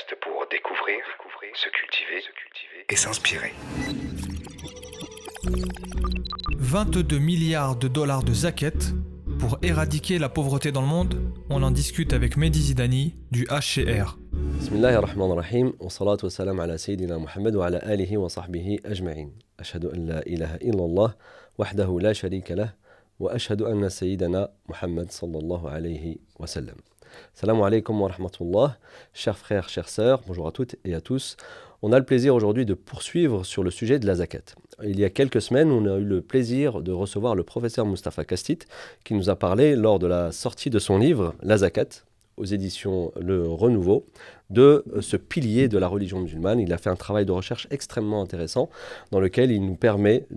podcast pour découvrir, se cultiver et s'inspirer. 22 milliards de dollars de zakat pour éradiquer la pauvreté dans le monde. On en discute avec Mehdi Zidani du HCR. Bismillahir Rahmanir Rahim, wa salatu wa salam ala Sayyidina Muhammad wa ala alihi wa sahbihi ajma'in. Ashhadu an la ilaha illallah, wahdahu la sharika lah, wa ashhadu anna Sayyidina Muhammad sallallahu alayhi wa sallam. Salam alaikum wa rahmatullah, chers frères, chères sœurs, bonjour à toutes et à tous. On a le plaisir aujourd'hui de poursuivre sur le sujet de la zakat. Il y a quelques semaines, on a eu le plaisir de recevoir le professeur Moustapha Kastit qui nous a parlé lors de la sortie de son livre La Zakat aux éditions Le Renouveau de ce pilier de la religion musulmane. Il a fait un travail de recherche extrêmement intéressant dans lequel il nous permet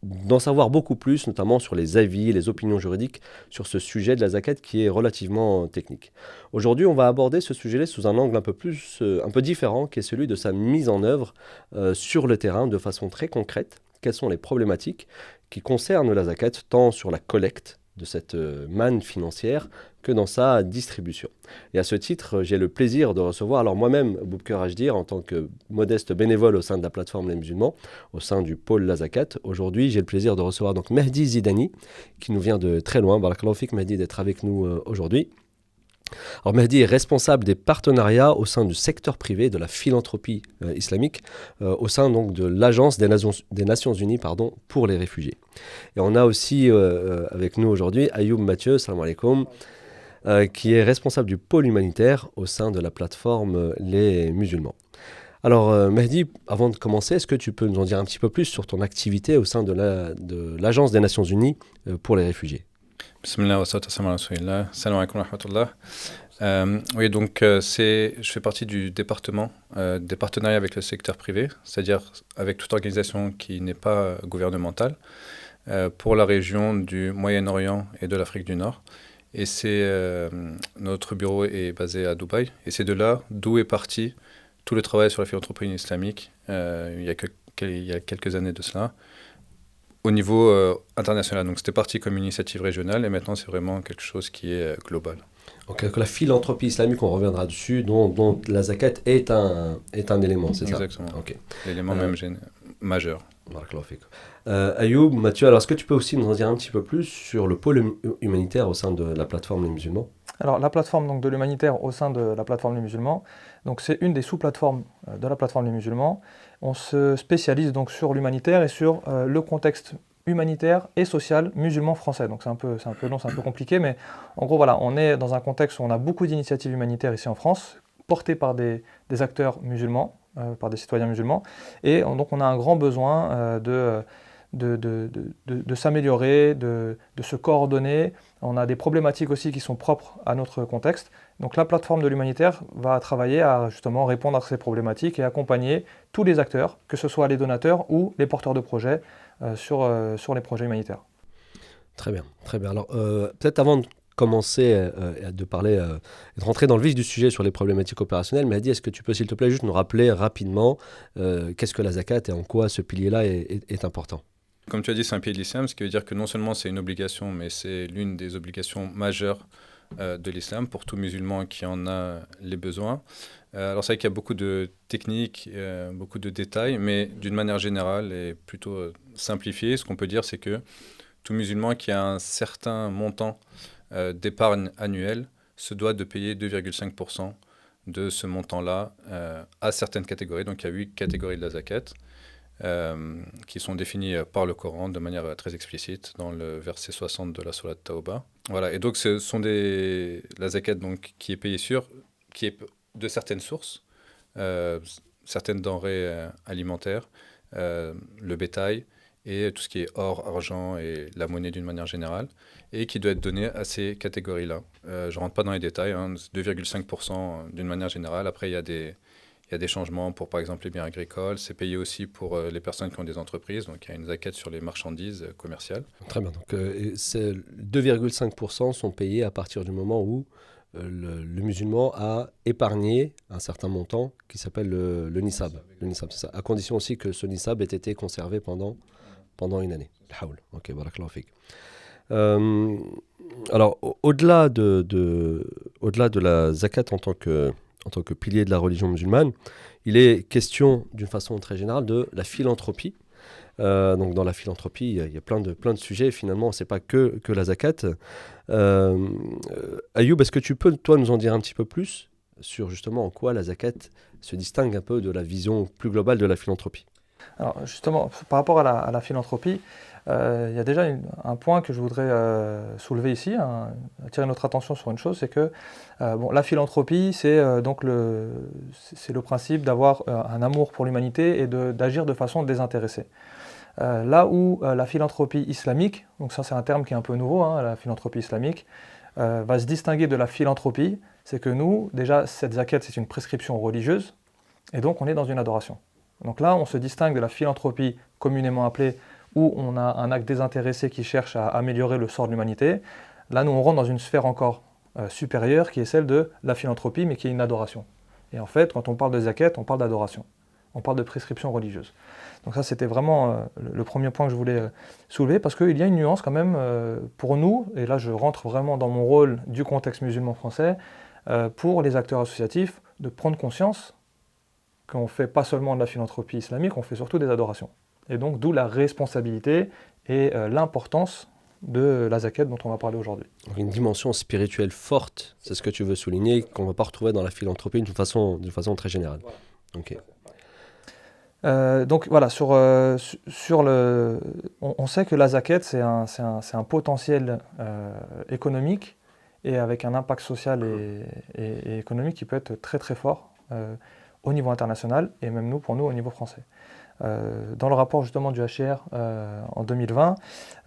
d'en savoir beaucoup plus, notamment sur les avis, les opinions juridiques sur ce sujet de la zakat qui est relativement technique. Aujourd'hui, on va aborder ce sujet-là sous un angle un peu différent, qui est celui de sa mise en œuvre sur le terrain de façon très concrète. Quelles sont les problématiques qui concernent la zakat, tant sur la collecte de cette manne financière que dans sa distribution. Et à ce titre, j'ai le plaisir de recevoir, alors moi-même, Boubker Hajdir, en tant que modeste bénévole au sein de la plateforme Les Musulmans, au sein du pôle La Zakat. Aujourd'hui, j'ai le plaisir de recevoir donc Mehdi Zidani, qui nous vient de très loin. Barakallahu fik, Mehdi, d'être avec nous aujourd'hui. Alors Mehdi est responsable des partenariats au sein du secteur privé de la philanthropie islamique, au sein donc de l'Agence des Nations Unies pour les réfugiés. Et on a aussi avec nous aujourd'hui Ayoub Mathieu, salam alaikum, qui est responsable du pôle humanitaire au sein de la plateforme Les Musulmans. Alors Mehdi, avant de commencer, est-ce que tu peux nous en dire un petit peu plus sur ton activité au sein de l'Agence des Nations Unies pour les réfugiés? Bismillah wa salatu wa salam ala rasulillah. Salam alaikum wa rahmatullah. Oui, donc je fais partie du département des partenariats avec le secteur privé, c'est-à-dire avec toute organisation qui n'est pas gouvernementale, pour la région du Moyen-Orient et de l'Afrique du Nord. Et notre bureau est basé à Dubaï. Et c'est de là d'où est parti tout le travail sur la philanthropie islamique il y a quelques années de cela, au niveau international. Donc c'était parti comme une initiative régionale et maintenant c'est vraiment quelque chose qui est global. Donc la philanthropie islamique, on reviendra dessus, dont la zakat est un élément, c'est ça? Exactement. Okay. L'élément même majeur. Ayoub, Mathieu, alors est-ce que tu peux aussi nous en dire un petit peu plus sur le pôle humanitaire au sein de la plateforme Les Musulmans? Alors la plateforme donc, de l'humanitaire au sein de la plateforme Les Musulmans, donc, c'est une des sous-plateformes de la plateforme Les Musulmans. On se spécialise donc sur l'humanitaire et sur le contexte humanitaire et social musulman français. Donc c'est un peu long, c'est un peu compliqué, mais en gros voilà, on est dans un contexte où on a beaucoup d'initiatives humanitaires ici en France, portées par des acteurs musulmans, par des citoyens musulmans, et donc on a un grand besoin de s'améliorer, de se coordonner. On a des problématiques aussi qui sont propres à notre contexte. Donc la plateforme de l'humanitaire va travailler à justement répondre à ces problématiques et accompagner tous les acteurs, que ce soit les donateurs ou les porteurs de projets, sur les projets humanitaires. Très bien, très bien. Alors peut-être avant de commencer de parler, de rentrer dans le vif du sujet sur les problématiques opérationnelles, Mehdi, est-ce que tu peux s'il te plaît juste nous rappeler rapidement qu'est-ce que la zakat et en quoi ce pilier-là est important? Comme tu as dit, c'est un pilier de l'islam, ce qui veut dire que non seulement c'est une obligation, mais c'est l'une des obligations majeures de l'islam pour tout musulman qui en a les besoins. Alors c'est vrai qu'il y a beaucoup de techniques, beaucoup de détails, mais d'une manière générale et plutôt simplifiée, ce qu'on peut dire, c'est que tout musulman qui a un certain montant d'épargne annuelle se doit de payer 2,5% de ce montant-là à certaines catégories. Donc il y a 8 catégories de la zakat qui sont définies par le Coran de manière très explicite dans le verset 60 de la sourate Tawbah. Voilà, et donc ce sont la zakat donc, qui est payée qui est de certaines sources, certaines denrées alimentaires, le bétail et tout ce qui est or, argent et la monnaie d'une manière générale, et qui doit être donné à ces catégories-là. Je ne rentre pas dans les détails, 2,5% d'une manière générale. Après, il y a des changements pour, par exemple, les biens agricoles. C'est payé aussi pour les personnes qui ont des entreprises. Donc, il y a une zakat sur les marchandises commerciales. Très bien. Donc, 2,5% sont payés à partir du moment où le musulman a épargné un certain montant qui s'appelle le nisab. Le nisab, c'est ça. À condition aussi que ce nisab ait été conservé pendant une année. Ok, barakallahu fik. Alors, au-delà de la zakat en tant en tant que pilier de la religion musulmane, il est question d'une façon très générale de la philanthropie. Donc dans la philanthropie, il y a plein de sujets. Finalement, c'est pas que la zakat. Ayoub, est-ce que tu peux, toi, nous en dire un petit peu plus sur justement en quoi la zakat se distingue un peu de la vision plus globale de la philanthropie? Alors justement, par rapport à la philanthropie, il y a déjà un point que je voudrais soulever ici, attirer notre attention sur une chose, c'est que la philanthropie, c'est donc le principe d'avoir un amour pour l'humanité et d'agir de façon désintéressée. Là où la philanthropie islamique, donc ça c'est un terme qui est un peu nouveau, la philanthropie islamique, va se distinguer de la philanthropie, c'est que nous, déjà, cette zakat, c'est une prescription religieuse, et donc on est dans une adoration. Donc là, on se distingue de la philanthropie communément appelée, où on a un acte désintéressé qui cherche à améliorer le sort de l'humanité. Là, nous, on rentre dans une sphère encore supérieure, qui est celle de la philanthropie, mais qui est une adoration. Et en fait, quand on parle de zakat, on parle d'adoration. On parle de prescription religieuse. Donc ça, c'était vraiment le premier point que je voulais soulever, parce qu'il y a une nuance quand même pour nous, et là je rentre vraiment dans mon rôle du contexte musulman français, pour les acteurs associatifs, de prendre conscience qu'on ne fait pas seulement de la philanthropie islamique, on fait surtout des adorations. Et donc d'où la responsabilité et l'importance de la zakat dont on va parler aujourd'hui. Une dimension spirituelle forte, c'est ce que tu veux souligner, qu'on ne va pas retrouver dans la philanthropie d'une façon très générale. Voilà. Okay. Donc voilà, on sait que la zakat, c'est un potentiel économique et avec un impact social et économique qui peut être très très fort au niveau international et même pour nous au niveau français. Dans le rapport justement du HCR en 2020,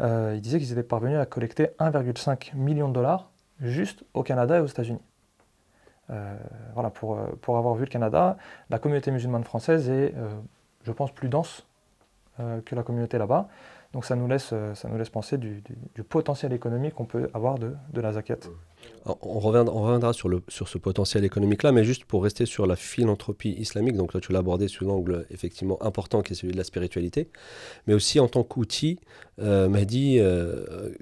il disait qu'ils étaient parvenus à collecter 1,5 million de dollars juste au Canada et aux États-Unis. Voilà, pour avoir vu le Canada, la communauté musulmane française est, je pense, plus dense que la communauté là-bas. Donc ça nous laisse penser du potentiel économique qu'on peut avoir de la zakat. On reviendra sur ce potentiel économique-là, mais juste pour rester sur la philanthropie islamique, donc là tu l'as abordé sous l'angle effectivement important qui est celui de la spiritualité, mais aussi en tant qu'outil, Mehdi,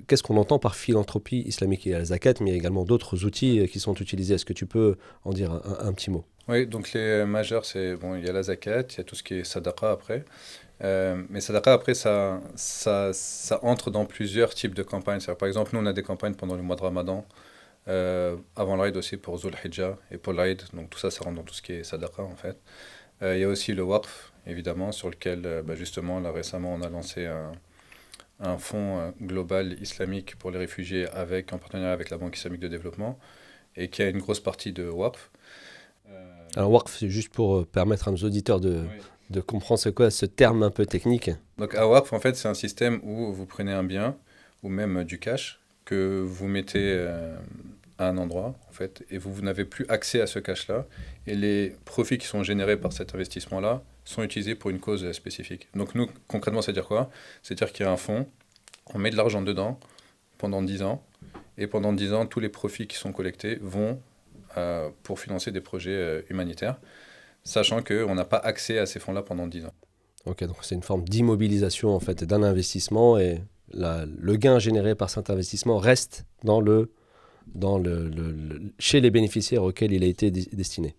qu'est-ce qu'on entend par philanthropie islamique? Il y a la zakat, mais il y a également d'autres outils qui sont utilisés. Est-ce que tu peux en dire un petit mot? Oui, donc les majeurs, il y a la zakat, il y a tout ce qui est sadaqa après. Mais sadaqa, après, ça entre dans plusieurs types de campagnes. Par exemple, nous, on a des campagnes pendant le mois de Ramadan, avant l'Aïd aussi pour Zul Hijjah et pour l'Aïd. Donc tout ça rentre dans tout ce qui est sadaqa, en fait. Il y a aussi le waqf, évidemment, sur lequel, justement, là, récemment, on a lancé un fonds global islamique pour les réfugiés en partenariat avec la Banque islamique de développement et qui a une grosse partie de waqf. Alors waqf, c'est juste pour permettre à nos auditeurs de comprendre c'est quoi ce terme un peu technique. Donc un waqf, en fait, c'est un système où vous prenez un bien ou même du cash que vous mettez à un endroit, en fait, et vous n'avez plus accès à ce cash-là, et les profits qui sont générés par cet investissement-là sont utilisés pour une cause spécifique. Donc nous, concrètement, c'est-à-dire quoi? C'est-à-dire qu'il y a un fonds, on met de l'argent dedans pendant 10 ans, et pendant 10 ans, tous les profits qui sont collectés vont pour financer des projets humanitaires, sachant qu'on n'a pas accès à ces fonds-là pendant 10 ans. Ok, donc c'est une forme d'immobilisation en fait, d'un investissement, et le gain généré par cet investissement reste chez les bénéficiaires auxquels il a été destiné.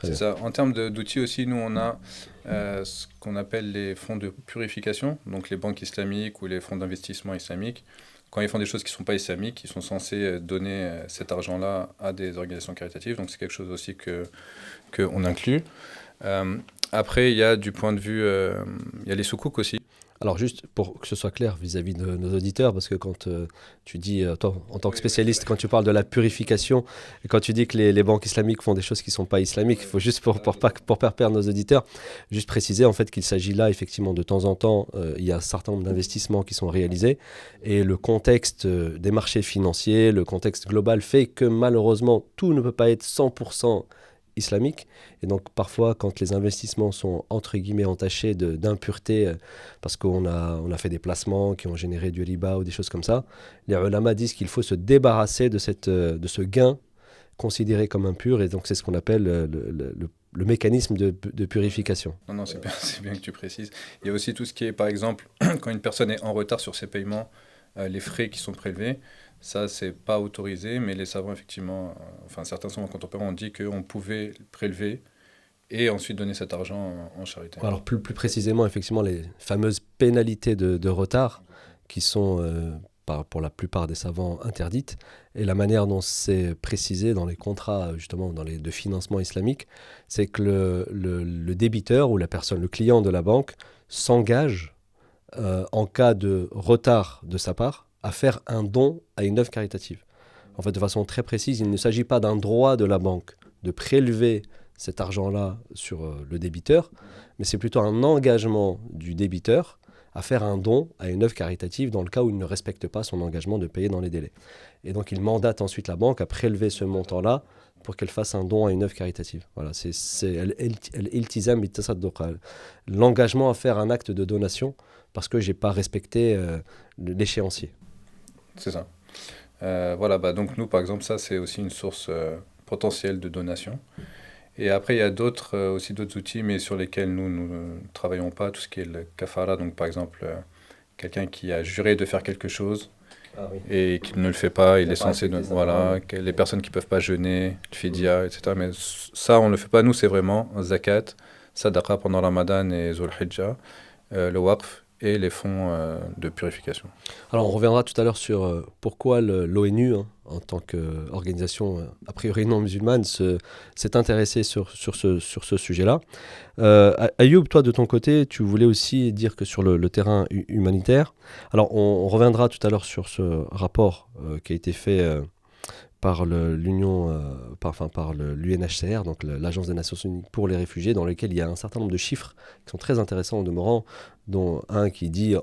C'est ça. En termes d'outils aussi, nous on a ce qu'on appelle les fonds de purification, donc les banques islamiques ou les fonds d'investissement islamiques. Quand ils font des choses qui ne sont pas islamiques, ils sont censés donner cet argent-là à des organisations caritatives. Donc c'est quelque chose aussi qu'on inclut. Après, il y a du point de vue, il y a les soukouk aussi. Alors juste pour que ce soit clair vis-à-vis de nos auditeurs, parce que quand tu dis, toi, en tant que spécialiste, quand tu parles de la purification, et quand tu dis que les banques islamiques font des choses qui ne sont pas islamiques, il faut juste, pour pas perdre nos auditeurs, juste préciser en fait qu'il s'agit là, effectivement, de temps en temps, il y a un certain nombre d'investissements qui sont réalisés, et le contexte des marchés financiers, le contexte global fait que malheureusement, tout ne peut pas être 100% islamique, et donc parfois quand les investissements sont entre guillemets entachés d'impureté parce qu'on a fait des placements qui ont généré du riba ou des choses comme ça, les ulama disent qu'il faut se débarrasser de ce gain considéré comme impur, et donc c'est ce qu'on appelle le mécanisme de purification. Non, c'est bien que tu précises. Il y a aussi tout ce qui est, par exemple, quand une personne est en retard sur ses paiements, les frais qui sont prélevés. Ça, c'est pas autorisé, mais les savants, effectivement, enfin certains savants contemporains ont dit qu'on pouvait prélever et ensuite donner cet argent en charité. Alors plus précisément, effectivement, les fameuses pénalités de retard qui sont pour la plupart des savants interdites, et la manière dont c'est précisé dans les contrats justement de financement islamique, c'est que le débiteur ou la personne, le client de la banque s'engage en cas de retard de sa part à faire un don à une œuvre caritative. En fait, de façon très précise, il ne s'agit pas d'un droit de la banque de prélever cet argent-là sur le débiteur, mais c'est plutôt un engagement du débiteur à faire un don à une œuvre caritative dans le cas où il ne respecte pas son engagement de payer dans les délais. Et donc il mandate ensuite la banque à prélever ce montant-là pour qu'elle fasse un don à une œuvre caritative. Voilà, l'engagement à faire un acte de donation parce que j'ai pas respecté l'échéancier. C'est ça. Voilà, donc nous, par exemple, ça, c'est aussi une source potentielle de donation. Et après, il y a aussi d'autres outils, mais sur lesquels nous ne travaillons pas, tout ce qui est le kafara. Donc, par exemple, quelqu'un qui a juré de faire quelque chose et qui ne le fait pas, il est censé... Voilà, les personnes qui ne peuvent pas jeûner, le fidya, etc. Mais ça, on ne le fait pas. Nous, c'est vraiment zakat, sadaqa pendant Ramadan et Zul Hijjah, le waqf et les fonds de purification. Alors, on reviendra tout à l'heure sur pourquoi l'ONU, en tant qu'organisation a priori non musulmane, s'est intéressée sur ce sujet-là. Ayoub, toi, de ton côté, tu voulais aussi dire que sur le terrain humanitaire, alors on reviendra tout à l'heure sur ce rapport qui a été fait par l'UNHCR, donc l'Agence des Nations Unies pour les réfugiés, dans lequel il y a un certain nombre de chiffres qui sont très intéressants au demeurant, dont un qui dit,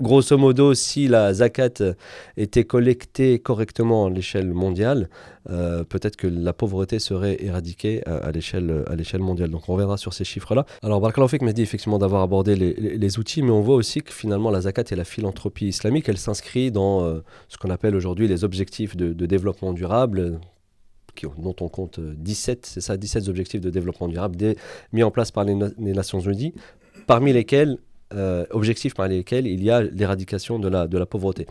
grosso modo, si la zakat était collectée correctement à l'échelle mondiale, peut-être que la pauvreté serait éradiquée à l'échelle mondiale. Donc on reviendra sur ces chiffres-là. Alors Barakallahu Fik m'a dit effectivement d'avoir abordé les outils, mais on voit aussi que finalement la zakat et la philanthropie islamique, elle s'inscrit dans ce qu'on appelle aujourd'hui les objectifs de développement durable, dont on compte 17, c'est ça, 17 objectifs de développement durable mis en place par les Nations Unies, parmi lesquels objectifs par lesquels il y a l'éradication de la pauvreté.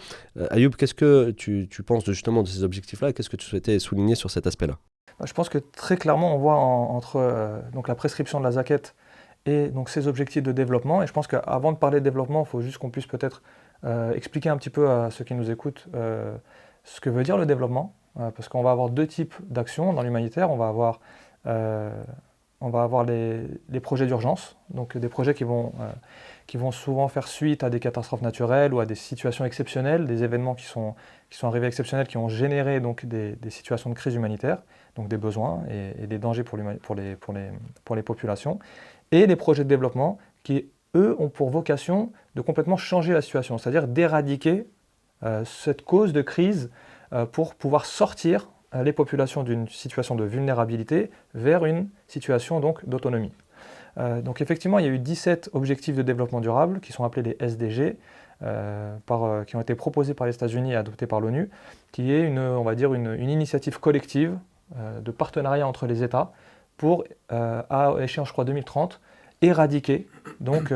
Ayoub, qu'est-ce que tu penses justement de ces objectifs-là et qu'est-ce que tu souhaitais souligner sur cet aspect-là? Je pense que très clairement, on voit entre donc la prescription de la zakat et donc ces objectifs de développement. Et je pense qu'avant de parler de développement, il faut juste qu'on puisse peut-être expliquer un petit peu à ceux qui nous écoutent ce que veut dire le développement. Parce qu'on va avoir deux types d'actions dans l'humanitaire. On va avoir les projets d'urgence, donc des projets qui vont souvent faire suite à des catastrophes naturelles ou à des situations exceptionnelles, des événements qui sont arrivés exceptionnels, qui ont généré donc des situations de crise humanitaire, donc des besoins et des dangers pour les populations, et les projets de développement qui, eux, ont pour vocation de complètement changer la situation, c'est-à-dire d'éradiquer cette cause de crise pour pouvoir sortir les populations d'une situation de vulnérabilité vers une situation donc d'autonomie. Donc effectivement, il y a eu 17 objectifs de développement durable qui sont appelés les SDG, qui ont été proposés par les États-Unis et adoptés par l'ONU, qui est une initiative collective de partenariat entre les États pour, à échéance, je crois, 2030, éradiquer donc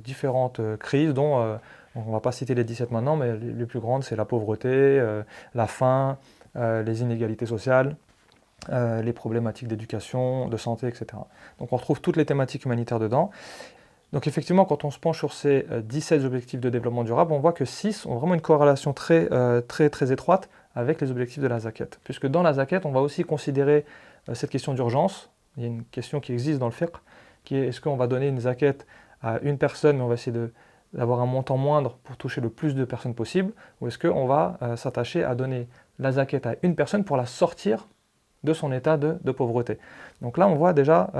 différentes crises dont on ne va pas citer les 17 maintenant, mais les plus grandes, c'est la pauvreté, la faim, les inégalités sociales, les problématiques d'éducation, de santé, etc. Donc on retrouve toutes les thématiques humanitaires dedans. Donc effectivement, quand on se penche sur ces 17 objectifs de développement durable, on voit que 6 ont vraiment une corrélation très étroite avec les objectifs de la zakat. Puisque dans la zakat, on va aussi considérer cette question d'urgence. Il y a une question qui existe dans le fiqh, qui est: est-ce qu'on va donner une zakat à une personne, mais on va essayer d'avoir un montant moindre pour toucher le plus de personnes possible, ou est-ce qu'on va s'attacher à donner la zakat à une personne pour la sortir de son état de pauvreté. Donc là, on voit déjà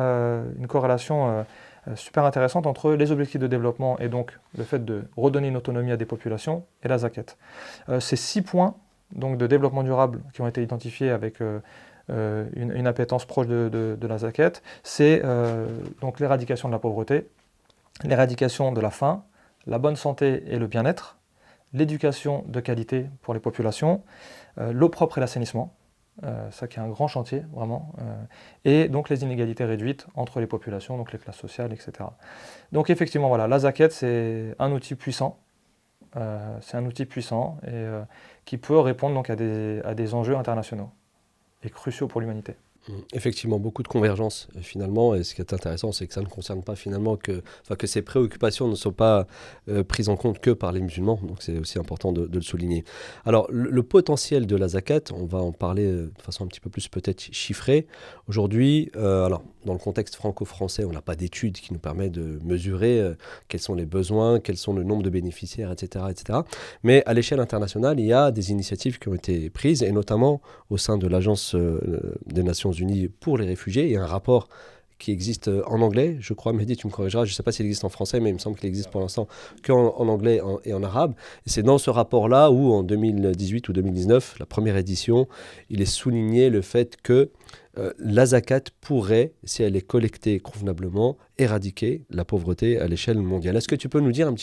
une corrélation super intéressante entre les objectifs de développement et donc le fait de redonner une autonomie à des populations et la zakat. Ces 6 points donc, de développement durable qui ont été identifiés avec une appétence proche de la zakat, c'est donc l'éradication de la pauvreté, l'éradication de la faim, la bonne santé et le bien-être, l'éducation de qualité pour les populations, l'eau propre et l'assainissement, ça qui est un grand chantier vraiment, et donc les inégalités réduites entre les populations, donc les classes sociales, etc. Donc effectivement, voilà, la zakat c'est un outil puissant c'est un outil puissant et qui peut répondre donc à des enjeux internationaux et cruciaux pour l'humanité. Effectivement, beaucoup de convergence finalement, et ce qui est intéressant, c'est que ça ne concerne pas finalement que ces préoccupations ne sont pas prises en compte que par les musulmans, donc c'est aussi important de le souligner. Alors, le potentiel de la zakat, on va en parler de façon un petit peu plus peut-être chiffrée. Aujourd'hui, alors, dans le contexte franco-français, on n'a pas d'études qui nous permettent de mesurer quels sont les besoins, quels sont le nombre de bénéficiaires, etc., etc. Mais à l'échelle internationale, il y a des initiatives qui ont été prises, et notamment au sein de l'Agence des Nations Unies pour les réfugiés. Il y a un rapport qui existe en anglais, je crois, Mehdi, tu me corrigeras, je ne sais pas s'il existe en français, mais il me semble qu'il existe pour l'instant qu'en anglais et en arabe. Et c'est dans ce rapport-là où, en 2018 ou 2019, la première édition, il est souligné le fait que la zakat pourrait, si elle est collectée convenablement, éradiquer la pauvreté à l'échelle mondiale. Est-ce que tu peux nous dire un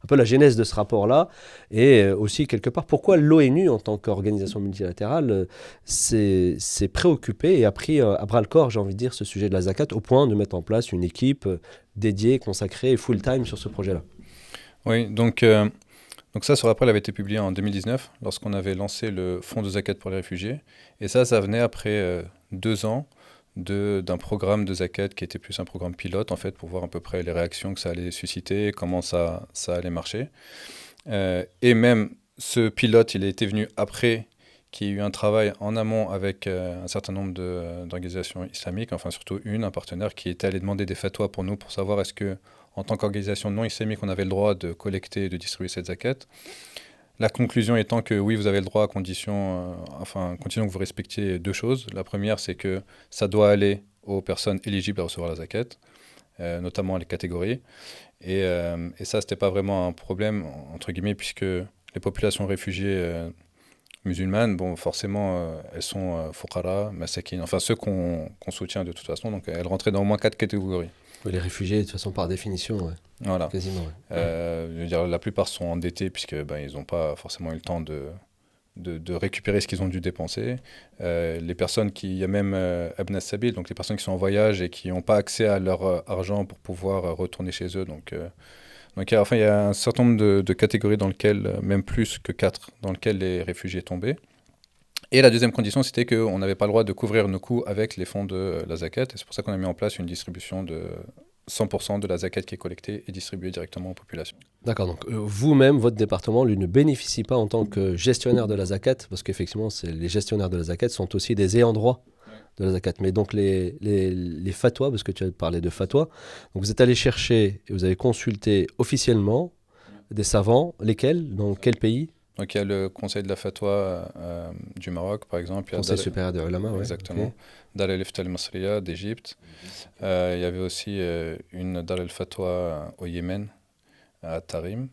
peu la genèse de ce rapport-là et aussi quelque part pourquoi l'ONU en tant qu'organisation multilatérale s'est préoccupée et a pris à bras-le-corps, j'ai envie de dire, ce sujet de la zakat au point de mettre en place une équipe dédiée, consacrée, full-time sur ce projet-là. Oui, donc ça, ce rapport avait été publié en 2019 lorsqu'on avait lancé le fonds de zakat pour les réfugiés. Et ça venait après 2 ans d'un programme de zakat qui était plus un programme pilote en fait pour voir à peu près les réactions que ça allait susciter, comment ça allait marcher. Et même ce pilote, il était venu après qu'il y ait eu un travail en amont avec un certain nombre d'organisations islamiques, enfin surtout un partenaire qui était allé demander des fatwas pour nous pour savoir est-ce que en tant qu'organisation non islamique on avait le droit de collecter et de distribuer cette zakat. La conclusion étant que oui, vous avez le droit à condition que vous respectiez 2 choses. La première, c'est que ça doit aller aux personnes éligibles à recevoir la zakat, notamment les catégories. Et ça, c'était pas vraiment un problème, entre guillemets, puisque les populations réfugiées musulmanes, bon, forcément, elles sont fuqara, masakin, enfin ceux qu'on soutient de toute façon, donc elles rentraient dans au moins 4 catégories. Les réfugiés, de toute façon, par définition, ouais. Voilà. Quasiment, ouais. Je veux dire, la plupart sont endettés puisque ils n'ont pas forcément eu le temps de récupérer ce qu'ils ont dû dépenser. Les personnes il y a même Abn Sabil, donc les personnes qui sont en voyage et qui n'ont pas accès à leur argent pour pouvoir retourner chez eux. Donc il y a un certain nombre de catégories dans lesquelles, même plus que 4, dans lesquelles les réfugiés tombaient. Et la deuxième condition, c'était qu'on n'avait pas le droit de couvrir nos coûts avec les fonds de la zakat. Et c'est pour ça qu'on a mis en place une distribution de 100% de la zakat qui est collectée et distribuée directement aux populations. D'accord, donc vous-même, votre département, lui ne bénéficie pas en tant que gestionnaire de la zakat, parce qu'effectivement, les gestionnaires de la zakat sont aussi des ayants droit de la zakat. Mais donc les fatwas, parce que tu as parlé de fatwas, donc vous êtes allé chercher et vous avez consulté officiellement des savants, lesquels, dans quel pays? Donc il y a le conseil de la fatwa du Maroc, par exemple. Conseil supérieur des ulama, ouais. Exactement. Okay. Dar el-Ifta al-Masriya d'Égypte. Il y avait aussi une Dar el-Fatwa au Yémen, à Tarim.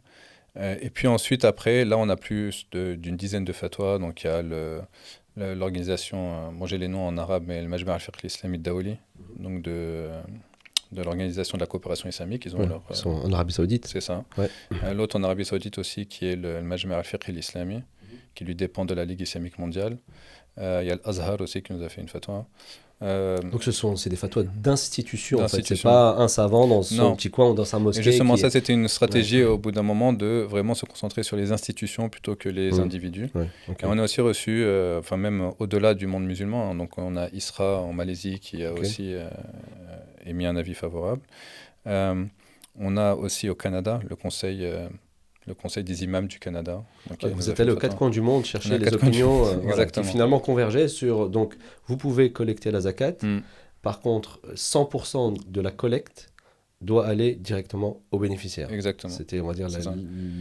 Et puis ensuite, après, là, on a plus d'une dizaine de fatwas. Donc il y a l'organisation, j'ai les noms en arabe, mais le Majma' al-Fiqh al-Islami al-Dawli, donc de l'organisation de la coopération islamique. Ils sont en Arabie Saoudite. C'est ça. Ouais. L'autre en Arabie Saoudite aussi, qui est le Majma' al-Fiqh al-Islami, qui lui dépend de la Ligue islamique mondiale. Il y a l'Azhar aussi qui nous a fait une fatwa. Donc c'est des fatwas d'institution, en fait. C'est pas un savant dans son petit coin ou dans sa mosquée. Et justement, ça, c'était une stratégie au bout d'un moment de vraiment se concentrer sur les institutions plutôt que les individus. Ouais, okay. Et on a aussi reçu, même au-delà du monde musulman, hein, donc on a ISRA en Malaisie qui a aussi émis un avis favorable. On a aussi au Canada le conseil des imams du Canada. Donc, vous êtes allé aux 4 coins du monde chercher les opinions qui finalement convergeaient sur... Donc, vous pouvez collecter la zakat. Par contre, 100% de la collecte doit aller directement aux bénéficiaires. Exactement. C'était, on va dire,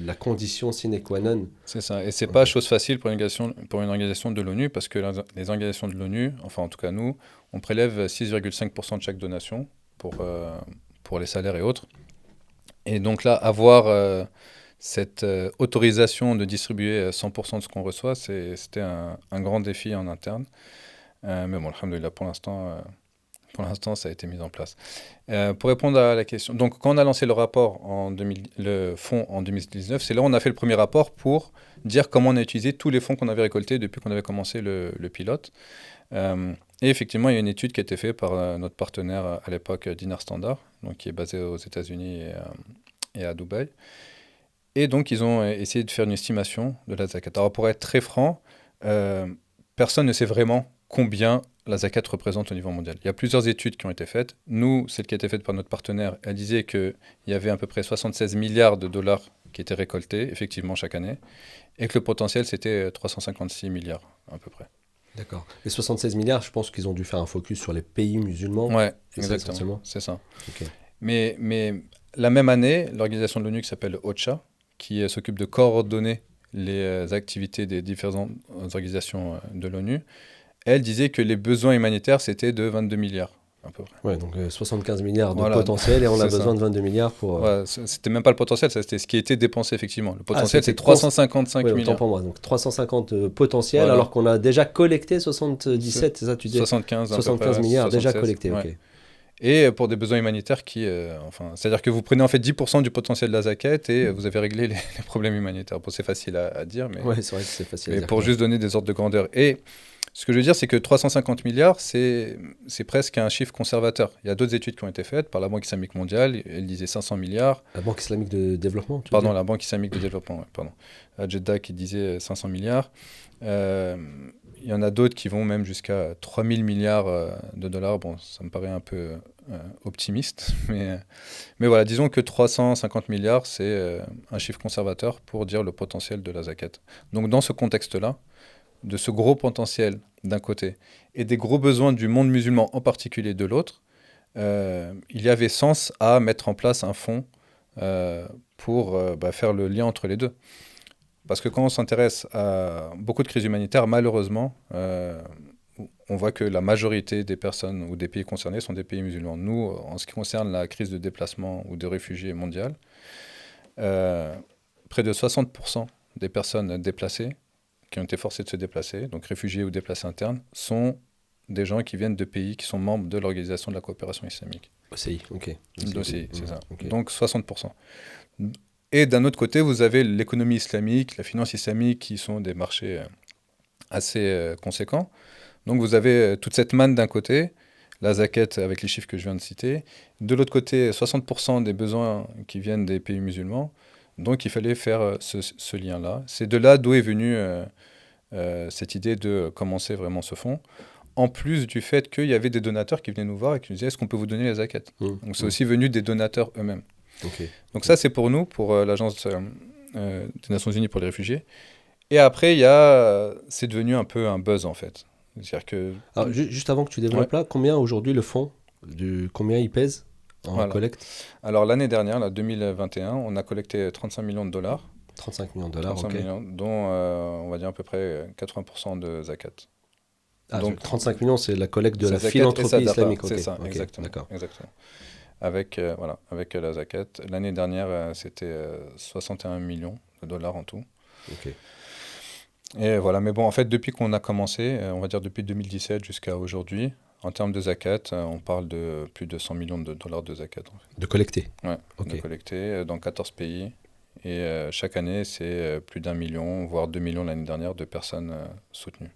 la condition sine qua non. C'est ça. Et c'est pas chose facile pour une organisation de l'ONU parce que les organisations de l'ONU, enfin en tout cas nous, on prélève 6,5% de chaque donation pour les salaires et autres. Et donc là, avoir... cette autorisation de distribuer 100% de ce qu'on reçoit, c'était un grand défi en interne. Mais bon, alhamdoulilah, pour l'instant, ça a été mis en place. Pour répondre à la question, donc quand on a lancé le rapport, le fonds en 2019, c'est là où on a fait le premier rapport pour dire comment on a utilisé tous les fonds qu'on avait récoltés depuis qu'on avait commencé le pilote. Et effectivement, il y a une étude qui a été faite par notre partenaire à l'époque, Dinar Standard, donc qui est basé aux États-Unis et à Dubaï. Et donc, ils ont essayé de faire une estimation de la zakat. Alors, pour être très franc, personne ne sait vraiment combien la zakat représente au niveau mondial. Il y a plusieurs études qui ont été faites. Nous, celle qui a été faite par notre partenaire, elle disait qu'il y avait à peu près 76 milliards de dollars qui étaient récoltés, effectivement, chaque année, et que le potentiel, c'était 356 milliards, à peu près. D'accord. Les 76 milliards, je pense qu'ils ont dû faire un focus sur les pays musulmans. Ouais, C'est ça, exactement. essentiellement. C'est ça. Ok. Mais la même année, l'organisation de l'ONU qui s'appelle OCHA, qui s'occupe de coordonner les activités des différentes organisations de l'ONU, elle disait que les besoins humanitaires, c'était de 22 milliards, à peu près. Ouais, donc 75 milliards de Voilà. potentiel et on a C'est besoin ça. de 22 milliards pour... Ouais, c'était même pas le potentiel, ça, c'était ce qui était dépensé, effectivement. Le potentiel, c'était c'est 355 Ouais, autant milliards. pour moi. Donc 350 potentiels, Voilà. alors qu'on a déjà collecté 77, c'est ça tu dis 75, à peu 75 près, milliards déjà 76, collectés, ok. ouais. Et pour des besoins humanitaires qui... c'est-à-dire que vous prenez en fait 10% du potentiel de la zakat et vous avez réglé les problèmes humanitaires. Bon, c'est facile à dire, mais, Ouais, c'est vrai que c'est facile à dire. pour juste donner des ordres de grandeur. Et ce que je veux dire, c'est que 350 milliards, c'est presque un chiffre conservateur. Il y a d'autres études qui ont été faites par la Banque islamique mondiale. Elle disait 500 milliards. La Banque islamique de développement, tu veux Pardon, dire la Banque islamique de développement, ouais, pardon. À Jeddah qui disait 500 milliards. Il y en a d'autres qui vont même jusqu'à 3000 milliards de dollars. Bon, ça me paraît un peu optimiste, mais voilà, disons que 350 milliards, c'est un chiffre conservateur pour dire le potentiel de la zakat. Donc dans ce contexte-là, de ce gros potentiel d'un côté et des gros besoins du monde musulman en particulier de l'autre, il y avait sens à mettre en place un fonds pour faire le lien entre les deux. Parce que quand on s'intéresse à beaucoup de crises humanitaires, malheureusement, on voit que la majorité des personnes ou des pays concernés sont des pays musulmans. Nous, en ce qui concerne la crise de déplacement ou de réfugiés mondiale, près de 60% des personnes déplacées, qui ont été forcées de se déplacer, donc réfugiés ou déplacés internes, sont des gens qui viennent de pays qui sont membres de l'Organisation de la coopération islamique. OCI, ok. L'OCI, c'est ça. Ok. Donc 60%. Et d'un autre côté, vous avez l'économie islamique, la finance islamique, qui sont des marchés assez conséquents. Donc vous avez toute cette manne d'un côté, la zakat avec les chiffres que je viens de citer. De l'autre côté, 60% des besoins qui viennent des pays musulmans. Donc il fallait faire ce lien-là. C'est de là d'où est venue cette idée de commencer vraiment ce fonds. En plus du fait qu'il y avait des donateurs qui venaient nous voir et qui nous disaient « Est-ce qu'on peut vous donner la zakat ?» Donc c'est aussi venu des donateurs eux-mêmes. Ok. Donc ça, c'est pour nous, pour l'Agence des Nations Unies pour les réfugiés. Et après, c'est devenu un peu un buzz, en fait. C'est-à-dire que... Alors, juste avant que tu développes là, combien aujourd'hui le fonds, combien il pèse en collecte? Alors l'année dernière, là, 2021, on a collecté 35 millions de dollars. 35 millions de dollars, 35 ok. millions, dont on va dire à peu près 80% de zakat. Ah, Donc 35 millions, c'est la collecte de c'est la zakat et philanthropie sadaqa, islamique. c'est ok, ça, ok, exactement. D'accord. Exactement. Avec la zakat. L'année dernière, c'était 61 millions de dollars en tout. Ok. Et voilà, mais bon, en fait, depuis qu'on a commencé, on va dire depuis 2017 jusqu'à aujourd'hui, en termes de zakat, on parle de plus de 100 millions de dollars de zakat. En fait. De collecter. Ouais, Ok. de collecter dans 14 pays. Et chaque année, c'est plus d'1 million, voire 2 millions l'année dernière de personnes soutenues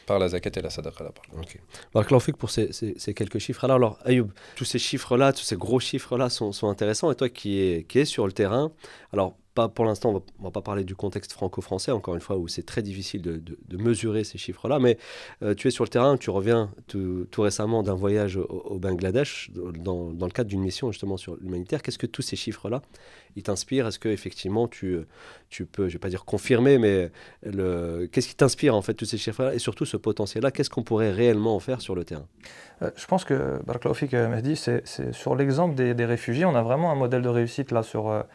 par la zakat et la sadaqa. Là, par Ok. Barakallahu fik pour ces quelques chiffres-là. Alors, Ayoub, tous ces chiffres-là, tous ces gros chiffres-là sont intéressants. Et toi qui es sur le terrain, alors, pas pour l'instant, on va pas parler du contexte franco-français, encore une fois, où c'est très difficile de mesurer ces chiffres-là, mais tu es sur le terrain, tu reviens tout récemment d'un voyage au Bangladesh, dans le cadre d'une mission justement sur l'humanitaire. Qu'est-ce que tous ces chiffres-là, ils t'inspirent? Est-ce que effectivement tu peux, je vais pas dire confirmer, mais qu'est-ce qui t'inspire en fait tous ces chiffres-là, et surtout ce potentiel-là, qu'est-ce qu'on pourrait réellement en faire sur le terrain? Je pense que, Barakallahu fik, Mehdi, c'est sur l'exemple des réfugiés, on a vraiment un modèle de réussite là sur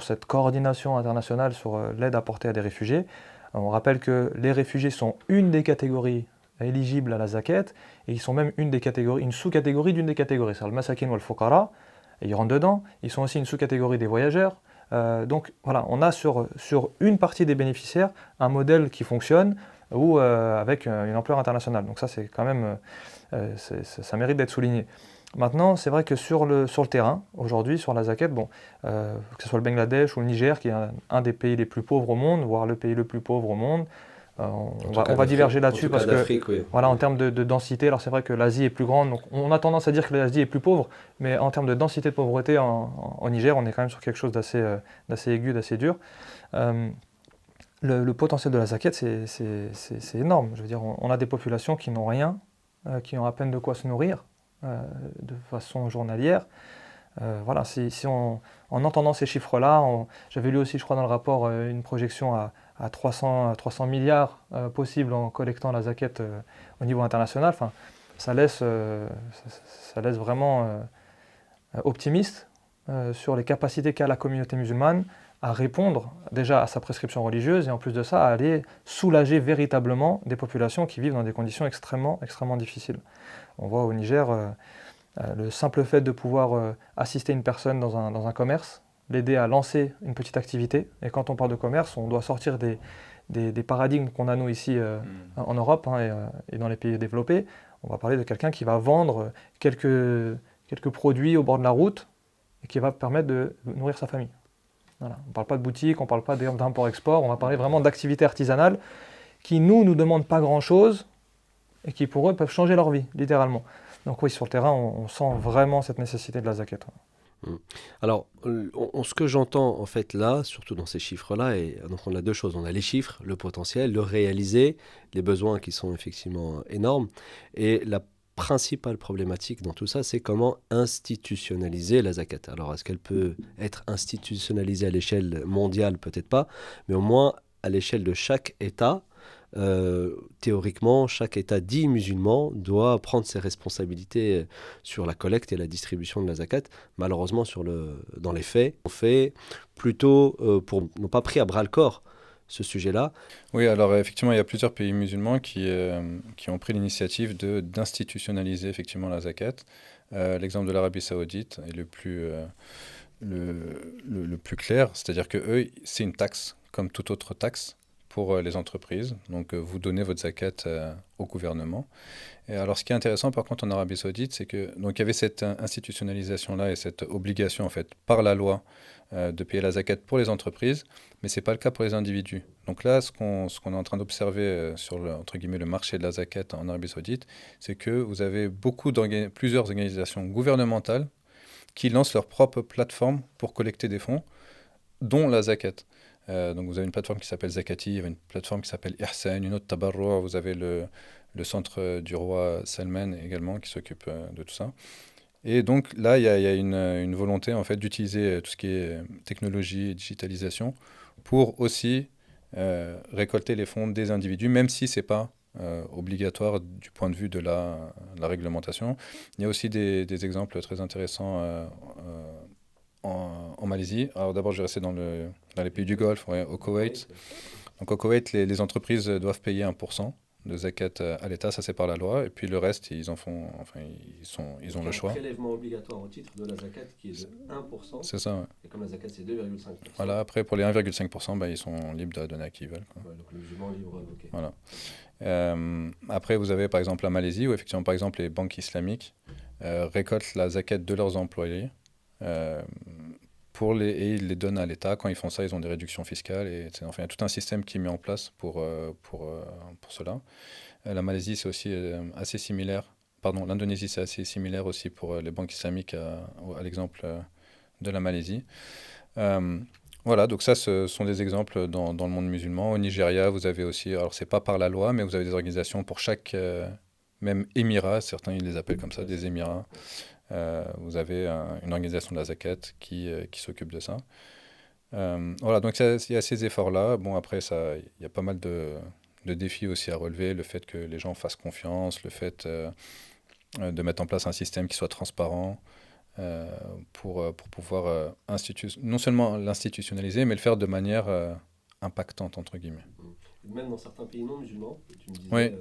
cette coordination internationale, sur l'aide apportée à des réfugiés. On rappelle que les réfugiés sont une des catégories éligibles à la zakat, et ils sont même une sous-catégorie d'une des catégories. C'est le masakin ou le fuqara, et ils rentrent dedans. Ils sont aussi une sous-catégorie des voyageurs. Donc voilà, on a sur une partie des bénéficiaires un modèle qui fonctionne, ou avec une ampleur internationale. Donc ça, c'est quand même, ça mérite d'être souligné. Maintenant, c'est vrai que sur le terrain, aujourd'hui, sur la zakat, que ce soit le Bangladesh ou le Niger, qui est un des pays les plus pauvres au monde, voire le pays le plus pauvre au monde, On va diverger là-dessus parce que, oui. voilà, en termes de densité, alors c'est vrai que l'Asie est plus grande, donc on a tendance à dire que l'Asie est plus pauvre, mais en termes de densité de pauvreté en Niger, on est quand même sur quelque chose d'assez aigu, d'assez dur. Le potentiel de la zakat, c'est énorme. Je veux dire, on a des populations qui n'ont rien, qui ont à peine de quoi se nourrir de façon journalière. Voilà, en entendant ces chiffres-là, j'avais lu aussi, je crois, dans le rapport, une projection à 300 milliards possibles en collectant la zakat au niveau international. Enfin, ça laisse vraiment optimiste sur les capacités qu'a la communauté musulmane à répondre déjà à sa prescription religieuse et en plus de ça à aller soulager véritablement des populations qui vivent dans des conditions extrêmement, extrêmement difficiles. On voit au Niger le simple fait de pouvoir assister une personne dans un commerce, l'aider à lancer une petite activité. Et quand on parle de commerce, on doit sortir des paradigmes qu'on a nous ici en Europe et dans les pays développés. On va parler de quelqu'un qui va vendre quelques produits au bord de la route et qui va permettre de nourrir sa famille. Voilà. On ne parle pas de boutique, on ne parle pas d'import-export, on va parler vraiment d'activités artisanales qui nous demandent pas grand-chose et qui pour eux peuvent changer leur vie, littéralement. Donc oui, sur le terrain, on sent vraiment cette nécessité de la zakat. Alors, ce que j'entends en fait là, surtout dans ces chiffres-là, et donc on a deux choses. On a les chiffres, le potentiel, le réalisé, les besoins qui sont effectivement énormes. Et la principale problématique dans tout ça, c'est comment institutionnaliser la zakat. Alors, est-ce qu'elle peut être institutionnalisée à l'échelle mondiale? Peut-être pas, mais au moins à l'échelle de chaque État. Théoriquement, chaque État dit musulman doit prendre ses responsabilités sur la collecte et la distribution de la zakat. Malheureusement, dans les faits, on fait plutôt n'ont pas pris à bras le corps ce sujet-là. Oui, alors effectivement, il y a plusieurs pays musulmans qui ont pris l'initiative d'institutionnaliser effectivement la zakat. L'exemple de l'Arabie Saoudite est le plus clair, c'est-à-dire que eux, c'est une taxe comme toute autre taxe pour les entreprises. Donc, vous donnez votre zakat au gouvernement. Et alors, ce qui est intéressant, par contre, en Arabie Saoudite, c'est que donc il y avait cette institutionnalisation-là et cette obligation, en fait, par la loi, de payer la zakat pour les entreprises, mais c'est pas le cas pour les individus. Donc là, ce qu'on est en train d'observer sur entre guillemets, le marché de la zakat en Arabie Saoudite, c'est que vous avez plusieurs organisations gouvernementales qui lancent leur propre plateforme pour collecter des fonds, dont la zakat. Donc vous avez une plateforme qui s'appelle Zakati, il y a une plateforme qui s'appelle Ihsan, une autre Tabarrua, vous avez le centre du roi Salman également qui s'occupe de tout ça. Et donc là, il y a une volonté en fait d'utiliser tout ce qui est technologie et digitalisation pour aussi récolter les fonds des individus, même si ce n'est pas obligatoire du point de vue de la réglementation. Il y a aussi des exemples très intéressants en Malaisie. Alors d'abord, je vais rester dans les pays du Golfe, au Koweït. Donc au Koweït, les entreprises doivent payer 1% de zakat à l'État, ça c'est par la loi, et puis le reste, ils en font, enfin, ils ont le choix. Un prélèvement obligatoire au titre de la zakat qui est de 1%. C'est ça, ouais. Et comme la zakat c'est 2,5%. Voilà, après pour les 1,5%, ils sont libres de donner à qui ils veulent. Ouais, donc le musulman libre, ok. Voilà. Après, vous avez par exemple la Malaisie, où effectivement, par exemple, les banques islamiques récoltent la zakat de leurs employés et ils les donnent à l'État. Quand ils font ça, ils ont des réductions fiscales. Enfin, il y a tout un système qui est mis en place pour cela. La Malaisie, c'est aussi assez similaire. Pardon, l'Indonésie, c'est assez similaire aussi pour les banques islamiques à l'exemple de la Malaisie. Voilà, donc ça, ce sont des exemples dans le monde musulman. Au Nigeria, vous avez aussi, alors c'est pas par la loi, mais vous avez des organisations pour chaque, même émirat, certains ils les appellent comme ça, des émirats. Vous avez une organisation de la zakat qui s'occupe de ça. Voilà, donc il y a ces efforts-là. Bon, après, il y a pas mal de défis aussi à relever. Le fait que les gens fassent confiance, le fait de mettre en place un système qui soit transparent pour pouvoir non seulement l'institutionnaliser, mais le faire de manière impactante, entre guillemets. Même dans certains pays non musulmans, tu me disais... Oui,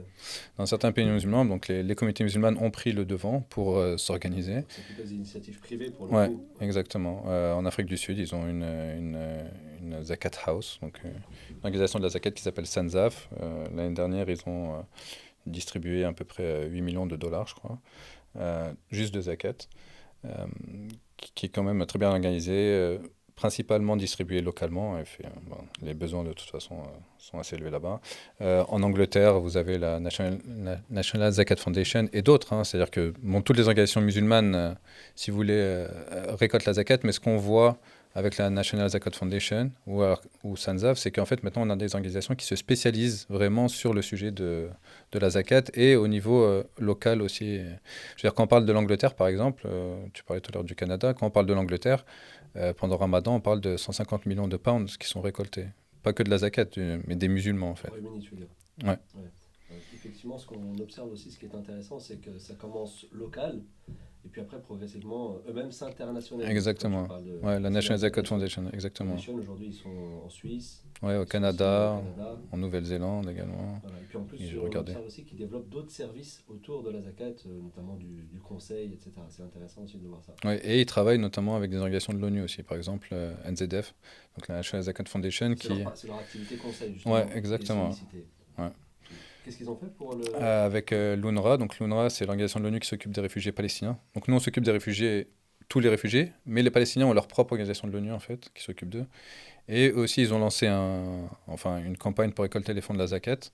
dans certains pays non musulmans, donc les communautés musulmanes ont pris le devant pour s'organiser. C'est plutôt des initiatives privées pour le coup. coup. Oui, exactement. En Afrique du Sud, ils ont une Zakat House, donc une organisation de la Zakat qui s'appelle Sanzaf. L'année dernière, ils ont distribué à peu près 8 millions de dollars, je crois, juste de Zakat, qui est quand même très bien organisé. principalement distribué localement. Les besoins de toute façon sont assez élevés là-bas. En Angleterre, vous avez la National Zakat Foundation et d'autres. C'est-à-dire que toutes les organisations musulmanes, si vous voulez, récoltent la zakat, mais ce qu'on voit avec la National Zakat Foundation ou Sanzav, c'est qu'en fait maintenant on a des organisations qui se spécialisent vraiment sur le sujet de la zakat et au niveau local aussi. Je veux dire, quand on parle de l'Angleterre par exemple, tu parlais tout à l'heure du Canada, quand on parle de l'Angleterre, pendant Ramadan, on parle de 150 millions de pounds qui sont récoltés. Pas que de la zakat, mais des musulmans en fait. Au Royaume-Uni, tu veux dire. Ouais. Effectivement, ce qu'on observe aussi, ce qui est intéressant, c'est que ça commence local, et puis après, progressivement, eux-mêmes s'internationalisent. Exactement. Ouais, la National Zakat Foundation, exactement. Aujourd'hui, ils sont en Suisse. Ouais, au Canada, en Nouvelle-Zélande également. Voilà. Et puis en plus, Et on observe aussi qu'ils développent d'autres services autour de la zakat, notamment du conseil, etc. C'est intéressant aussi de voir ça. Ouais, et ils travaillent notamment avec des organisations de l'ONU aussi, par exemple NZF, donc la National Zakat Foundation. C'est leur activité conseil, justement. Ouais, exactement. Ouais. Qu'est-ce qu'ils ont fait pour le... Avec l'UNRWA. Donc l'UNRWA, c'est l'organisation de l'ONU qui s'occupe des réfugiés palestiniens. Donc nous, on s'occupe des réfugiés, tous les réfugiés, mais les Palestiniens ont leur propre organisation de l'ONU, en fait, qui s'occupe d'eux. Et eux aussi, ils ont lancé une campagne pour récolter les fonds de la zakat,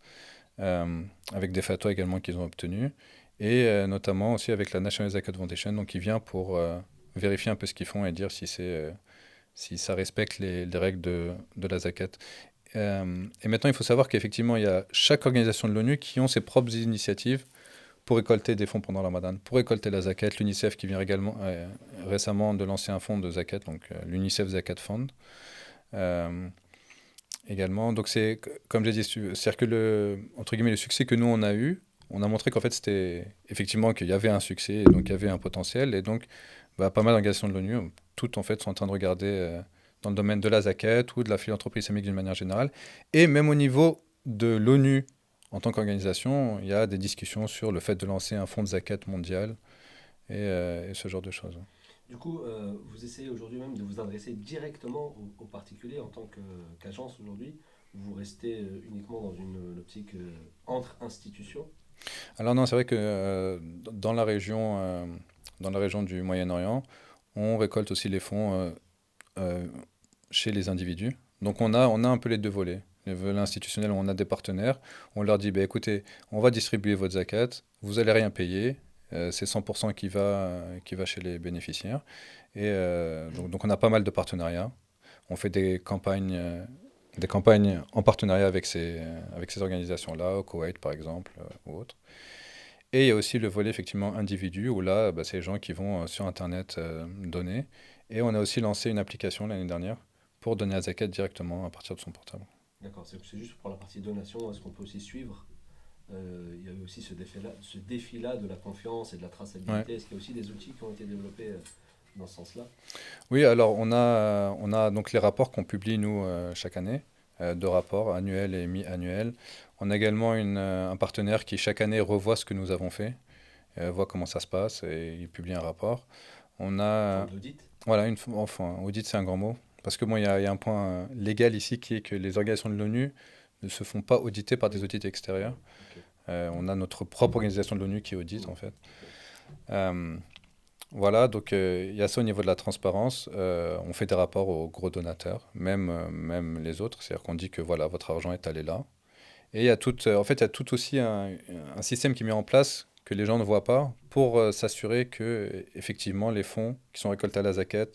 avec des fatwas également qu'ils ont obtenus, et notamment aussi avec la National Zakat Foundation, donc qui vient pour vérifier un peu ce qu'ils font et dire si ça respecte les règles de la zakat. Et maintenant, il faut savoir qu'effectivement, il y a chaque organisation de l'ONU qui ont ses propres initiatives pour récolter des fonds pendant le Ramadan, pour récolter la zakat. L'UNICEF qui vient également récemment de lancer un fonds de zakat, donc l'UNICEF Zakat Fund. Également, donc c'est comme j'ai dit, c'est-à-dire que entre guillemets, le succès que nous on a eu, on a montré qu'en fait c'était effectivement qu'il y avait un succès, et donc il y avait un potentiel, et donc pas mal d'organisations de l'ONU, toutes en fait sont en train de regarder dans le domaine de la zakat ou de la philanthropie islamique d'une manière générale. Et même au niveau de l'ONU, en tant qu'organisation, il y a des discussions sur le fait de lancer un fonds de zakat mondial et ce genre de choses. Du coup, vous essayez aujourd'hui même de vous adresser directement aux particuliers en tant qu'agence aujourd'hui. Vous restez uniquement dans une optique entre institutions. Alors non, c'est vrai que dans la région du Moyen-Orient, on récolte aussi les fonds chez les individus. Donc on a un peu les deux volets. Le volet institutionnel, on a des partenaires. On leur dit, écoutez, on va distribuer votre zakat, vous n'allez rien payer. C'est 100% qui va chez les bénéficiaires. Et donc on a pas mal de partenariats. On fait des campagnes en partenariat avec ces organisations-là, au Koweït par exemple, ou autres. Et il y a aussi le volet effectivement individu, où là, c'est les gens qui vont sur Internet donner. Et on a aussi lancé une application l'année dernière pour donner la zakat directement à partir de son portable. D'accord, c'est juste pour la partie donation, est-ce qu'on peut aussi suivre il y a eu aussi ce défi-là de la confiance et de la traçabilité. Ouais. Est-ce qu'il y a aussi des outils qui ont été développés dans ce sens-là? Oui, alors on a donc les rapports qu'on publie nous chaque année, 2 rapports annuels et mi-annuels. On a également un partenaire qui chaque année revoit ce que nous avons fait, voit comment ça se passe et il publie un rapport. On a l'audit. Voilà, audit c'est un grand mot, parce que il y a un point légal ici qui est que les organisations de l'ONU ne se font pas auditer par des audits extérieurs. Okay. On a notre propre organisation de l'ONU qui audite en fait. Voilà, donc il y a ça au niveau de la transparence. On fait des rapports aux gros donateurs, même les autres. C'est-à-dire qu'on dit que voilà, votre argent est allé là. Et il y a tout aussi un système qui est mis en place que les gens ne voient pas pour s'assurer que effectivement les fonds qui sont récoltés à la zakat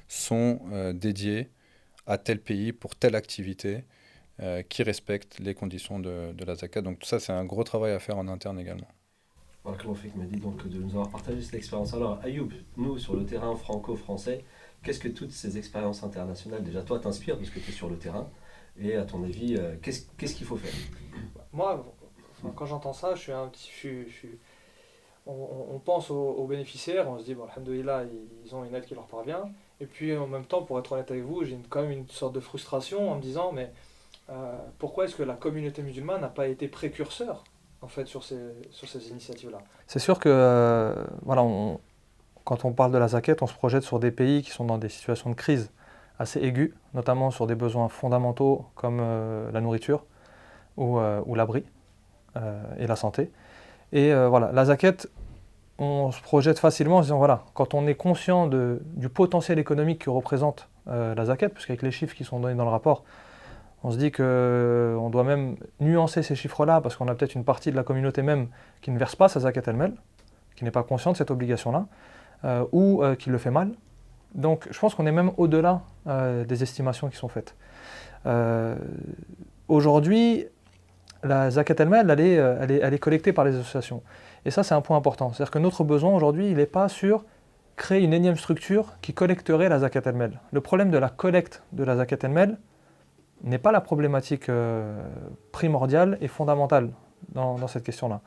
sont dédiés à tel pays pour telle activité. Qui respectent les conditions de la zakat. Donc tout ça, c'est un gros travail à faire en interne également. Barakallahu fik, m'a dit donc de nous avoir partagé cette expérience. Alors Ayoub, nous sur le terrain franco-français, qu'est-ce que toutes ces expériences internationales, déjà toi t'inspirent parce que tu es sur le terrain, et à ton avis, qu'est-ce qu'il faut faire? Moi, quand j'entends ça, on pense aux bénéficiaires, on se dit, bon, alhamdoulilah, ils ont une aide qui leur parvient, et puis en même temps, pour être honnête avec vous, j'ai quand même une sorte de frustration en me disant, mais pourquoi est-ce que la communauté musulmane n'a pas été précurseur en fait, sur ces initiatives-là? C'est sûr que quand on parle de la zakat, on se projette sur des pays qui sont dans des situations de crise assez aiguës, notamment sur des besoins fondamentaux comme la nourriture ou l'abri et la santé. Et la zakat, on se projette facilement en se disant, quand on est conscient du potentiel économique que représente la zakat, puisqu'avec les chiffres qui sont donnés dans le rapport, on se dit qu'on doit même nuancer ces chiffres-là, parce qu'on a peut-être une partie de la communauté même qui ne verse pas sa zakat elle-même, qui n'est pas consciente de cette obligation-là, ou qui le fait mal. Donc je pense qu'on est même au-delà des estimations qui sont faites. Aujourd'hui, la zakat elle-même, elle est collectée par les associations. Et ça, c'est un point important. C'est-à-dire que notre besoin aujourd'hui, il n'est pas sur créer une énième structure qui collecterait la zakat elle-même. Le problème de la collecte de la zakat elle-même n'est pas la problématique primordiale et fondamentale dans cette question-là.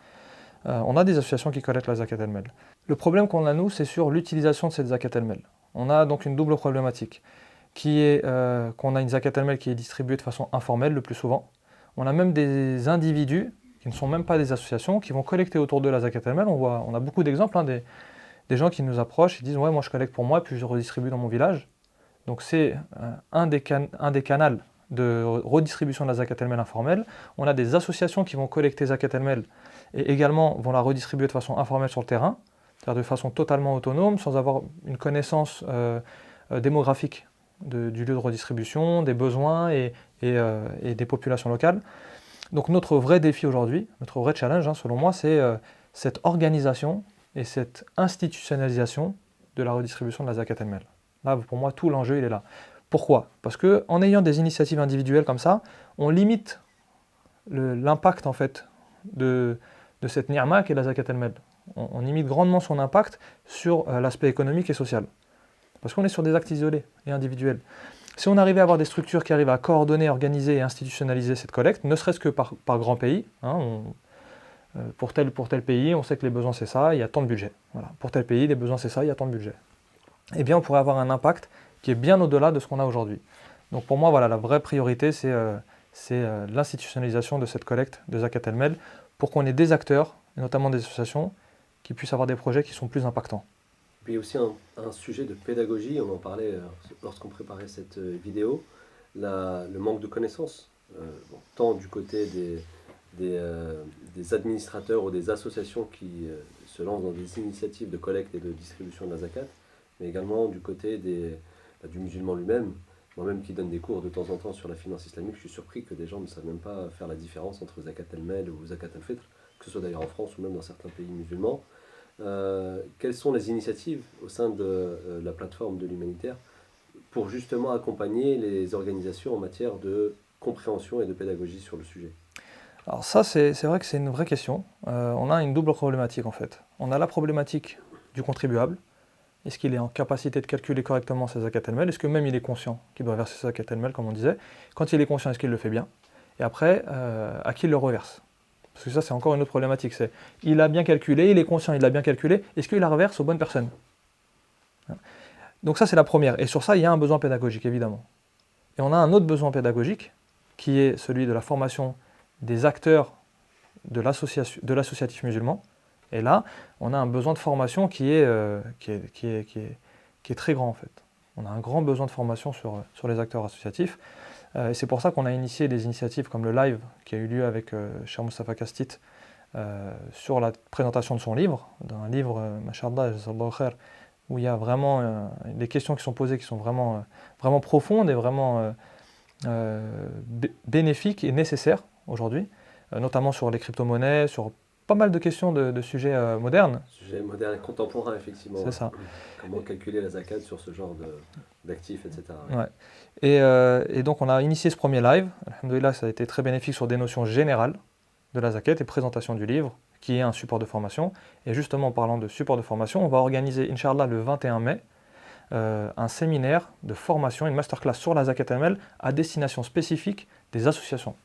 On a des associations qui collectent la zakat elle-même. Le problème qu'on a, nous, c'est sur l'utilisation de cette zakat elle-même. On a donc une double problématique, qui est qu'on a une zakat elle-même qui est distribuée de façon informelle le plus souvent. On a même des individus qui ne sont même pas des associations, qui vont collecter autour de la zakat elle-même. On a beaucoup d'exemples, hein, des gens qui nous approchent et disent « ouais, moi je collecte pour moi, puis je redistribue dans mon village ». Donc c'est un des canaux de redistribution de la zakat elle-même informelle. On a des associations qui vont collecter zakat elle-même et également vont la redistribuer de façon informelle sur le terrain, c'est-à-dire de façon totalement autonome, sans avoir une connaissance démographique du lieu de redistribution, des besoins et des populations locales. Donc notre vrai défi aujourd'hui, notre vrai challenge, hein, selon moi, c'est cette organisation et cette institutionnalisation de la redistribution de la zakat elle-même. Là, pour moi, tout l'enjeu, il est là. Pourquoi ? Parce qu'en ayant des initiatives individuelles comme ça, on limite l'impact en fait de cette ni'ma qui est la zakat elle-même. On limite grandement son impact sur l'aspect économique et social. Parce qu'on est sur des actes isolés et individuels. Si on arrivait à avoir des structures qui arrivent à coordonner, organiser et institutionnaliser cette collecte, ne serait-ce que par grand pays, hein, pour tel pays, on sait que les besoins c'est ça, il y a tant de budget. Voilà. Pour tel pays, les besoins c'est ça, il y a tant de budget. Eh bien, on pourrait avoir un impact qui est bien au-delà de ce qu'on a aujourd'hui. Donc pour moi, voilà, la vraie priorité, c'est l'institutionnalisation de cette collecte de zakat el-mel pour qu'on ait des acteurs, et notamment des associations, qui puissent avoir des projets qui sont plus impactants. Puis il y a aussi un sujet de pédagogie, on en parlait lorsqu'on préparait cette vidéo, le manque de connaissances, tant du côté des administrateurs ou des associations qui se lancent dans des initiatives de collecte et de distribution de la zakat, mais également du côté du musulman lui-même. Moi-même qui donne des cours de temps en temps sur la finance islamique, je suis surpris que des gens ne savent même pas faire la différence entre zakat el-mel ou zakat al-fitr, que ce soit d'ailleurs en France ou même dans certains pays musulmans. Quelles sont les initiatives au sein de la plateforme de l'humanitaire pour justement accompagner les organisations en matière de compréhension et de pédagogie sur le sujet? Alors ça, c'est vrai que c'est une vraie question. On a une double problématique en fait. On a la problématique du contribuable. Est-ce qu'il est en capacité de calculer correctement sa zakat el-mel? Est-ce que même il est conscient qu'il doit verser sa zakat el-mel, comme on disait? Quand il est conscient, est-ce qu'il le fait bien? Et après, à qui il le reverse? Parce que ça, c'est encore une autre problématique. C'est, il a bien calculé, il est conscient, il l'a bien calculé. Est-ce qu'il la reverse aux bonnes personnes? Donc ça, c'est la première. Et sur ça, il y a un besoin pédagogique, évidemment. Et on a un autre besoin pédagogique, qui est celui de la formation des acteurs de l'associatif musulman. Et là, on a un besoin de formation qui est très grand, en fait. On a un grand besoin de formation sur les acteurs associatifs. Et c'est pour ça qu'on a initié des initiatives comme le live qui a eu lieu avec Cheikh Moustapha Kastit sur la présentation de son livre, d'un livre, Mashallah, où il y a vraiment des questions qui sont posées qui sont vraiment, vraiment profondes et vraiment bénéfiques et nécessaires aujourd'hui, notamment sur les crypto-monnaies, sur pas mal de questions de sujets modernes. Sujets modernes et contemporains, effectivement. C'est ça. Comment calculer la zakat sur ce genre d'actifs, etc. Ouais. Et donc on a initié ce premier live. Alhamdoulilah, ça a été très bénéfique sur des notions générales de la zakat et présentation du livre, qui est un support de formation. Et justement, en parlant de support de formation, on va organiser, Inch'Allah, le 21 mai, un séminaire de formation, une masterclass sur la zakat el-mel à destination spécifique des associations.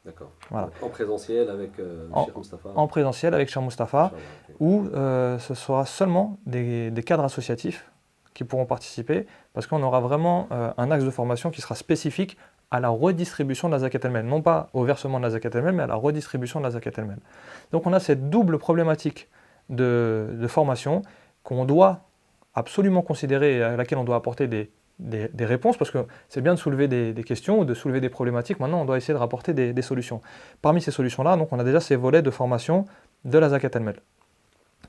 D'accord. Voilà. En présentiel avec Cheikh Moustapha. En présentiel avec Cheikh Moustapha, Okay. où ce sera seulement des cadres associatifs qui pourront participer, parce qu'on aura vraiment un axe de formation qui sera spécifique à la redistribution de la zakat el-mel, non pas au versement de la zakat el-mel, mais à la redistribution de la zakat el-mel. Donc on a cette double problématique de formation qu'on doit absolument considérer et à laquelle on doit apporter des réponses, parce que c'est bien de soulever des questions ou de soulever des problématiques. Maintenant, on doit essayer de rapporter des solutions. Parmi ces solutions-là, donc, on a déjà ces volets de formation de la zakat el-mel.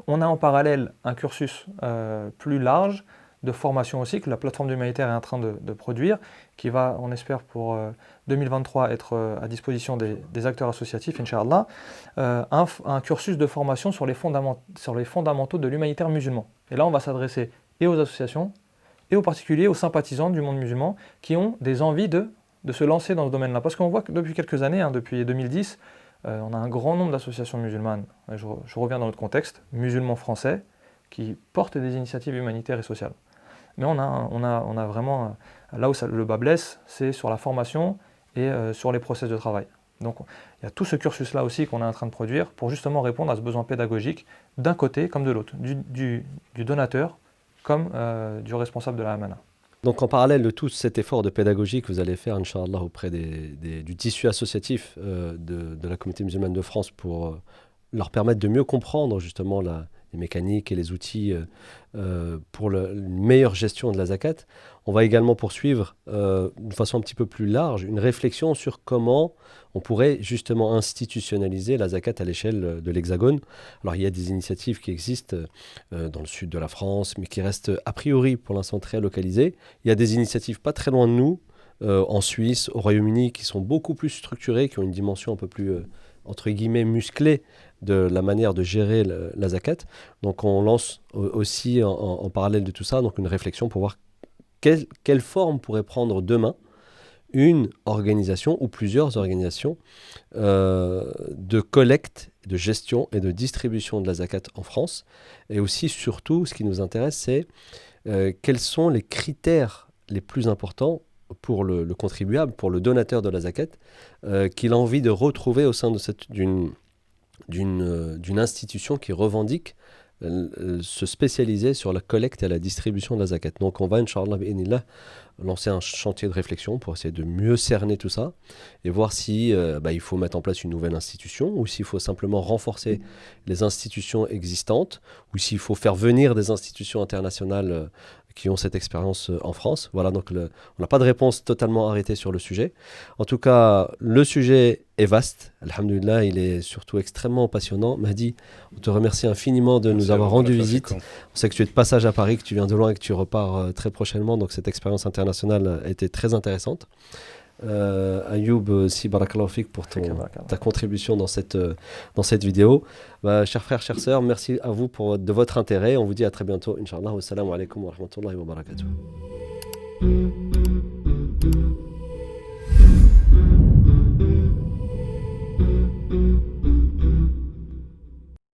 On a en parallèle un cursus plus large de formation aussi que la plateforme de l'humanitaire est en train de produire, qui va, on espère, pour 2023 être à disposition des acteurs associatifs, Inch'Allah, un cursus de formation sur les fondamentaux de l'humanitaire musulman. Et là, on va s'adresser et aux associations, et aux particuliers, aux sympathisants du monde musulman, qui ont des envies de se lancer dans ce domaine-là. Parce qu'on voit que depuis quelques années, depuis 2010, on a un grand nombre d'associations musulmanes, je reviens dans notre contexte, musulmans français, qui portent des initiatives humanitaires et sociales. Mais on a vraiment, là où le bas blesse, c'est sur la formation et sur les process de travail. Donc il y a tout ce cursus-là aussi qu'on est en train de produire pour justement répondre à ce besoin pédagogique d'un côté comme de l'autre, du donateur comme du responsable de la Amana. Donc en parallèle de tout cet effort de pédagogie que vous allez faire, Inch'Allah, auprès du tissu associatif de la communauté musulmane de France pour leur permettre de mieux comprendre justement les mécaniques et les outils pour une meilleure gestion de la zakat, on va également poursuivre de façon un petit peu plus large une réflexion sur comment on pourrait justement institutionnaliser la zakat à l'échelle de l'Hexagone. Alors il y a des initiatives qui existent dans le sud de la France, mais qui restent a priori pour l'instant très localisées. Il y a des initiatives pas très loin de nous, en Suisse, au Royaume-Uni, qui sont beaucoup plus structurées, qui ont une dimension un peu plus, entre guillemets, musclée de la manière de gérer la zakat. Donc on lance aussi en parallèle de tout ça donc une réflexion pour voir quelle forme pourrait prendre demain une organisation ou plusieurs organisations de collecte, de gestion et de distribution de la zakat en France. Et aussi, surtout, ce qui nous intéresse, c'est quels sont les critères les plus importants pour le contribuable, pour le donateur de la zakat, qu'il a envie de retrouver au sein d'une institution qui revendique se spécialiser sur la collecte et la distribution de la zakat. Donc on va, Inch'Allah, lancer un chantier de réflexion pour essayer de mieux cerner tout ça et voir si il faut mettre en place une nouvelle institution ou s'il faut simplement renforcer les institutions existantes ou s'il faut faire venir des institutions internationales qui ont cette expérience en France. Voilà, donc on n'a pas de réponse totalement arrêtée sur le sujet. En tout cas, le sujet est vaste. Alhamdulillah, il est surtout extrêmement passionnant. Mahdi, on te remercie infiniment de nous avoir rendu visite. On sait que tu es de passage à Paris, que tu viens de loin et que tu repars très prochainement. Donc cette expérience internationale a été très intéressante. Ayoub, si barakallahu fik pour ta contribution dans cette vidéo. Chers frères, chères sœurs, merci à vous de votre intérêt. On vous dit à très bientôt, Inch'Allah. Wassalamu alaikum wa rahmatullahi wa barakatuh.